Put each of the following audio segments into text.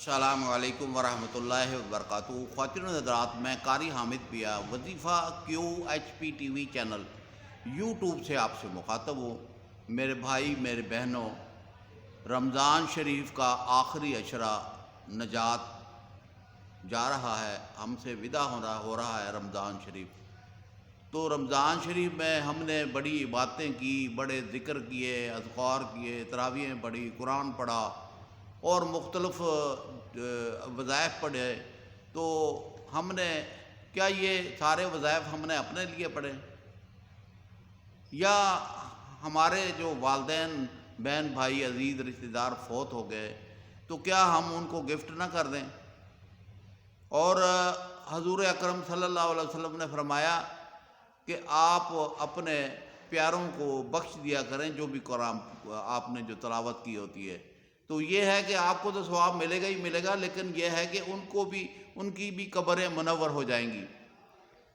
السلام علیکم ورحمۃ اللہ وبرکاتہ۔ خواتین و حضرات، میں قاری حامد پیا وظیفہ QHP TV چینل یوٹیوب سے آپ سے مخاطب ہوں۔ میرے بھائی میرے بہنوں، رمضان شریف کا آخری عشرہ نجات جا رہا ہے، ہم سے ودا ہو رہا ہے رمضان شریف۔ تو رمضان شریف میں ہم نے بڑی باتیں کی، بڑے ذکر کیے، اذکار کیے، تراویحیں پڑھی، قرآن پڑھا اور مختلف وظائف پڑھے۔ تو ہم نے کیا یہ سارے وظائف ہم نے اپنے لیے پڑھے، یا ہمارے جو والدین بہن بھائی عزیز رشتہ دار فوت ہو گئے تو کیا ہم ان کو گفٹ نہ کر دیں؟ اور حضور اکرم صلی اللہ علیہ وسلم نے فرمایا کہ آپ اپنے پیاروں کو بخش دیا کریں جو بھی قرآن آپ نے جو تلاوت کی ہوتی ہے۔ تو یہ ہے کہ آپ کو تو ثواب ملے گا ہی ملے گا، لیکن یہ ہے کہ ان کی بھی قبریں منور ہو جائیں گی۔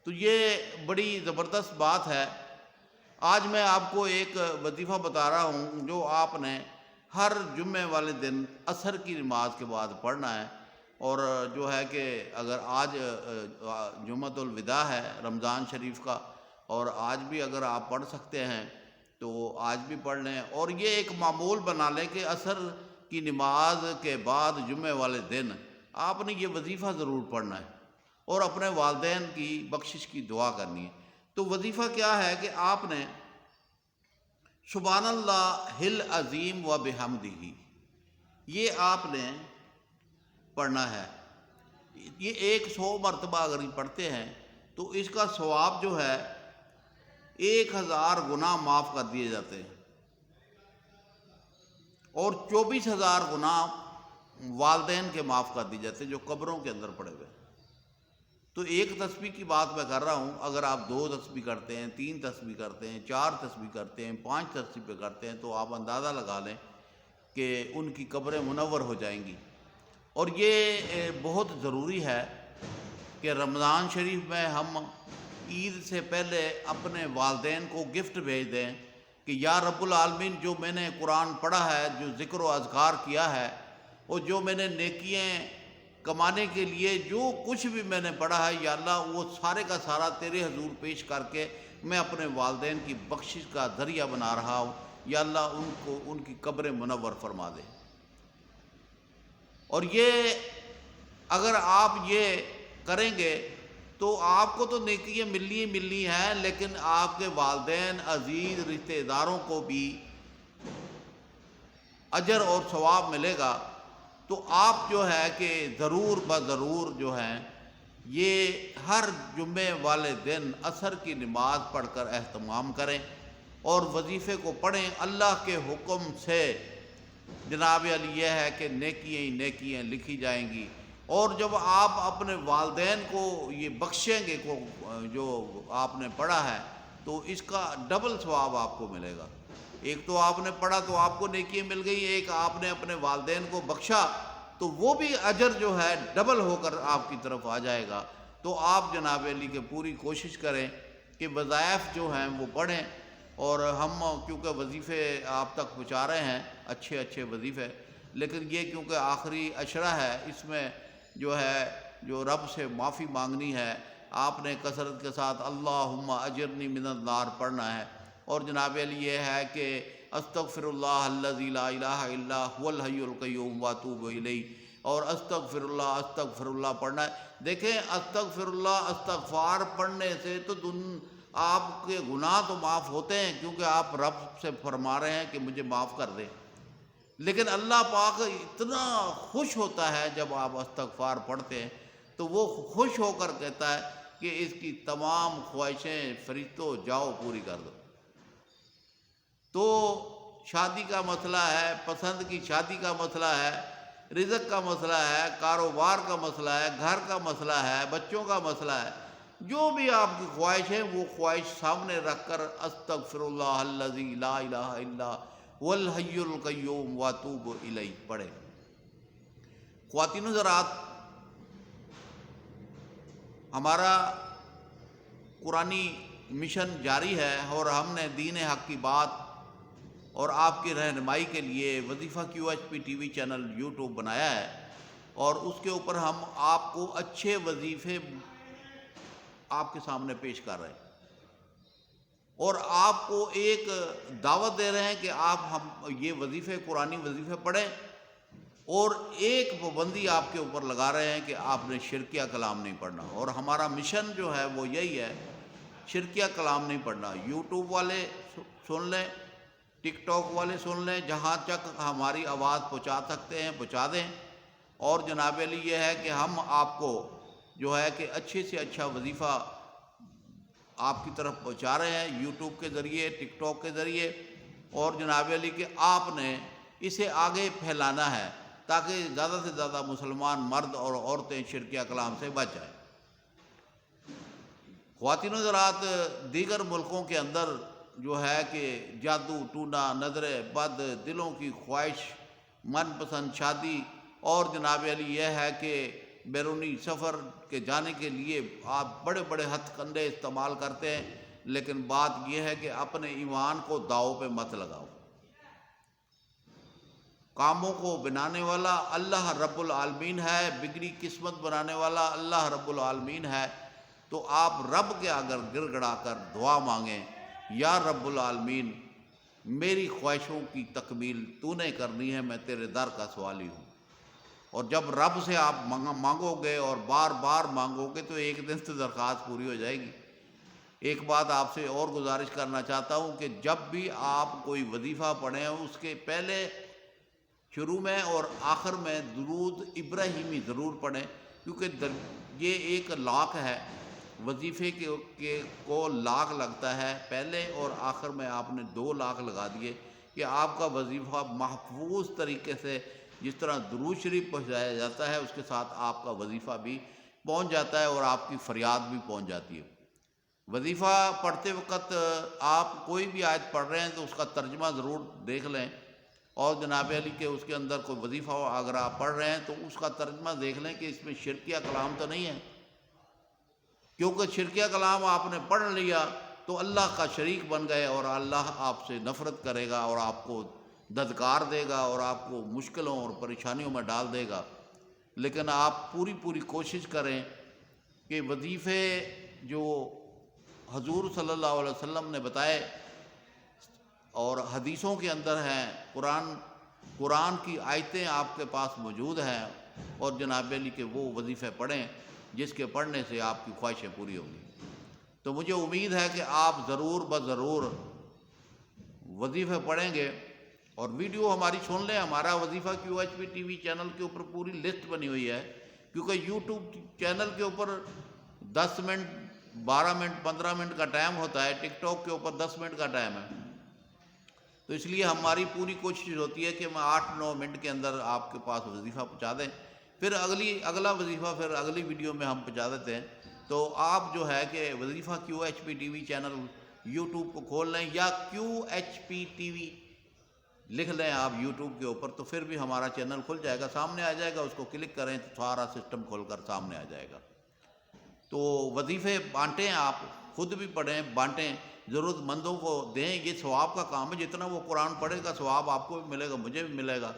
تو یہ بڑی زبردست بات ہے۔ آج میں آپ کو ایک وظیفہ بتا رہا ہوں جو آپ نے ہر جمعے والے دن عصر کی نماز کے بعد پڑھنا ہے، اور جو ہے کہ اگر آج جمعۃ الوداع ہے رمضان شریف کا، اور آج بھی اگر آپ پڑھ سکتے ہیں تو آج بھی پڑھ لیں، اور یہ ایک معمول بنا لیں کہ عصر کی نماز کے بعد جمعے والے دن آپ نے یہ وظیفہ ضرور پڑھنا ہے اور اپنے والدین کی بخشش کی دعا کرنی ہے۔ تو وظیفہ کیا ہے کہ آپ نے سبحان اللہ العظیم و بحمدہ، یہ آپ نے پڑھنا ہے۔ یہ 100 مرتبہ اگر یہ پڑھتے ہیں تو اس کا ثواب جو ہے 1000 گناہ معاف کر دیے جاتے ہیں، اور 24,000 گناہ والدین کے معاف کر دیے جاتے ہیں جو قبروں کے اندر پڑے ہوئے۔ تو ایک تسبیح کی بات میں کر رہا ہوں، اگر آپ 2 تسبیح کرتے ہیں، 3 تسبیح کرتے ہیں، 4 تسبیح کرتے ہیں، 5 تسبیح کرتے ہیں، تو آپ اندازہ لگا لیں کہ ان کی قبریں منور ہو جائیں گی۔ اور یہ بہت ضروری ہے کہ رمضان شریف میں ہم عید سے پہلے اپنے والدین کو گفٹ بھیج دیں کہ یا رب العالمین، جو میں نے قرآن پڑھا ہے، جو ذکر و اذکار کیا ہے، اور جو میں نے نیکیاں کمانے کے لیے جو کچھ بھی میں نے پڑھا ہے، یا اللہ وہ سارے کا سارا تیرے حضور پیش کر کے میں اپنے والدین کی بخشش کا ذریعہ بنا رہا ہوں، یا اللہ ان کی قبریں منور فرما دے۔ اور یہ اگر آپ یہ کریں گے تو آپ کو تو نیکیاں ملنی ہی ملنی ہیں، لیکن آپ کے والدین عزیز رشتہ داروں کو بھی اجر اور ثواب ملے گا۔ تو آپ جو ہے کہ ضرور بضرور جو ہیں یہ ہر جمعے والے دن عصر کی نماز پڑھ کر اہتمام کریں اور وظیفے کو پڑھیں۔ اللہ کے حکم سے جناب علی یہ ہے کہ نیکیاں ہی نیکیاں لکھی جائیں گی، اور جب آپ اپنے والدین کو یہ بخشیں گے جو آپ نے پڑھا ہے تو اس کا ڈبل ثواب آپ کو ملے گا۔ ایک تو آپ نے پڑھا تو آپ کو نیکیاں مل گئی، ایک آپ نے اپنے والدین کو بخشا تو وہ بھی اجر جو ہے ڈبل ہو کر آپ کی طرف آ جائے گا۔ تو آپ جناب علی کے پوری کوشش کریں کہ وظائف جو ہیں وہ پڑھیں، اور ہم کیونکہ وظیفے آپ تک پہنچا رہے ہیں اچھے اچھے وظیفے، لیکن یہ کیونکہ آخری عشرہ ہے، اس میں جو ہے جو رب سے معافی مانگنی ہے، آپ نے کثرت کے ساتھ اللہم اجرنی من النار پڑھنا ہے، اور جناب علی یہ ہے کہ استغفر اللہ الذی لا الہ الا هو الحی القیوم واتوب الیہ، اور استغفر اللہ پڑھنا ہے۔ دیکھیں استغفر اللہ استغفار پڑھنے سے تو آپ کے گناہ تو معاف ہوتے ہیں، کیونکہ آپ رب سے فرما رہے ہیں کہ مجھے معاف کر دے، لیکن اللہ پاک اتنا خوش ہوتا ہے جب آپ استغفار پڑھتے ہیں، تو وہ خوش ہو کر کہتا ہے کہ اس کی تمام خواہشیں فرشتوں جاؤ پوری کر دو۔ تو شادی کا مسئلہ ہے، پسند کی شادی کا مسئلہ ہے، رزق کا مسئلہ ہے، کاروبار کا مسئلہ ہے، گھر کا مسئلہ ہے، بچوں کا مسئلہ ہے، جو بھی آپ کی خواہش ہے وہ خواہش سامنے رکھ کر استغفر اللہ الذی لا الہ الا هو الحی القیوم واتوب الیہ پڑھیں۔ خواتین حضرات، ہمارا قرآنی مشن جاری ہے، اور ہم نے دین حق کی بات اور آپ کی رہنمائی کے لیے وظیفہ QHP TV چینل یوٹیوب بنایا ہے، اور اس کے اوپر ہم آپ کو اچھے وظیفے آپ کے سامنے پیش کر رہے ہیں، اور آپ کو ایک دعوت دے رہے ہیں کہ آپ ہم یہ وظیفے قرآنی وظیفے پڑھیں، اور ایک پابندی آپ کے اوپر لگا رہے ہیں کہ آپ نے شرکیہ کلام نہیں پڑھنا۔ اور ہمارا مشن جو ہے وہ یہی ہے، شرکیہ کلام نہیں پڑھنا۔ یوٹیوب والے سن لیں، ٹک ٹاک والے سن لیں، جہاں تک ہماری آواز پہنچا سکتے ہیں پہنچا دیں۔ اور جناب علی یہ ہے کہ ہم آپ کو جو ہے کہ اچھے سے اچھا وظیفہ آپ کی طرف پہنچا رہے ہیں، یوٹیوب کے ذریعے، ٹک ٹاک کے ذریعے، اور جناب علی کہ آپ نے اسے آگے پھیلانا ہے تاکہ زیادہ سے زیادہ مسلمان مرد اور عورتیں شرکیہ کلام سے بچ جائیں۔ خواتین حضرات، دیگر ملکوں کے اندر جو ہے کہ جادو ٹونا، نظر بد، دلوں کی خواہش، من پسند شادی، اور جناب علی یہ ہے کہ بیرونی سفر کے جانے کے لیے آپ بڑے بڑے ہتھ کنڈے استعمال کرتے ہیں، لیکن بات یہ ہے کہ اپنے ایمان کو داؤ پہ مت لگاؤ۔ کاموں کو بنانے والا اللہ رب العالمین ہے، بگڑی قسمت بنانے والا اللہ رب العالمین ہے۔ تو آپ رب کے اگر گر گڑا کر دعا مانگیں، یا رب العالمین میری خواہشوں کی تکمیل تو نے کرنی ہے، میں تیرے در کا سوالی ہوں۔ اور جب رب سے آپ مانگو گے اور بار بار مانگو گے تو ایک دن تو درخواست پوری ہو جائے گی۔ ایک بات آپ سے اور گزارش کرنا چاہتا ہوں کہ جب بھی آپ کوئی وظیفہ پڑھیں، اس کے پہلے شروع میں اور آخر میں درود ابراہیمی ضرور پڑھیں، کیونکہ یہ ایک لاک ہے وظیفے کو لاک لگتا ہے پہلے اور آخر میں۔ آپ نے 2 لاک لگا دیے کہ آپ کا وظیفہ محفوظ طریقے سے، جس طرح درود شریف پہنچایا جاتا ہے، اس کے ساتھ آپ کا وظیفہ بھی پہنچ جاتا ہے اور آپ کی فریاد بھی پہنچ جاتی ہے۔ وظیفہ پڑھتے وقت آپ کوئی بھی آیت پڑھ رہے ہیں تو اس کا ترجمہ ضرور دیکھ لیں، اور جناب علی کہ اس کے اندر کوئی وظیفہ اگر آپ پڑھ رہے ہیں تو اس کا ترجمہ دیکھ لیں کہ اس میں شرکیہ کلام تو نہیں ہے، کیونکہ شرکیہ کلام آپ نے پڑھ لیا تو اللہ کا شریک بن گئے، اور اللہ آپ سے نفرت کرے گا اور آپ کو دھتکار دے گا اور آپ کو مشکلوں اور پریشانیوں میں ڈال دے گا۔ لیکن آپ پوری کوشش کریں کہ وظیفے جو حضور صلی اللہ علیہ وسلم نے بتائے اور حدیثوں کے اندر ہیں، قرآن کی آیتیں آپ کے پاس موجود ہیں، اور جناب علی کہ وہ وظیفے پڑھیں جس کے پڑھنے سے آپ کی خواہشیں پوری ہوں گی۔ تو مجھے امید ہے کہ آپ ضرور بضرور وظیفے پڑھیں گے، اور ویڈیو ہماری سن لیں۔ ہمارا وظیفہ QHP TV چینل کے اوپر پوری لسٹ بنی ہوئی ہے، کیونکہ یوٹیوب چینل کے اوپر 10 منٹ 12 منٹ 15 منٹ کا ٹائم ہوتا ہے، ٹک ٹاک کے اوپر 10 منٹ کا ٹائم ہے، تو اس لیے ہماری پوری کوشش ہوتی ہے کہ ہم 8-9 منٹ کے اندر آپ کے پاس وظیفہ پہنچا دیں، پھر اگلا وظیفہ پھر اگلی ویڈیو میں ہم پہنچا دیتے ہیں۔ تو آپ جو ہے کہ وظیفہ QHP TV چینل یوٹیوب کو کھول لیں، یا QHP TV لکھ لیں آپ یوٹیوب کے اوپر، تو پھر بھی ہمارا چینل کھل جائے گا، سامنے آ جائے گا، اس کو کلک کریں تو سارا سسٹم کھول کر سامنے آ جائے گا۔ تو وظیفے بانٹیں، آپ خود بھی پڑھیں، بانٹیں، ضرورت مندوں کو دیں۔ یہ ثواب کا کام ہے، جتنا وہ قرآن پڑھے گا ثواب آپ کو بھی ملے گا، مجھے بھی ملے گا۔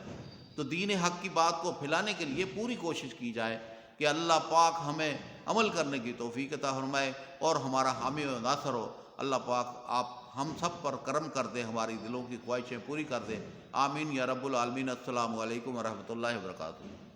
تو دین حق کی بات کو پھیلانے کے لیے پوری کوشش کی جائے کہ اللہ پاک ہمیں عمل کرنے کی توفیق عطا فرمائے اور ہمارا حامی و ناصر ہو۔ اللہ پاک آپ ہم سب پر کرم کر دے، ہماری دلوں کی خواہشیں پوری کر دے، آمین یا رب العالمین۔ السلام علیکم ورحمۃ اللہ وبرکاتہ۔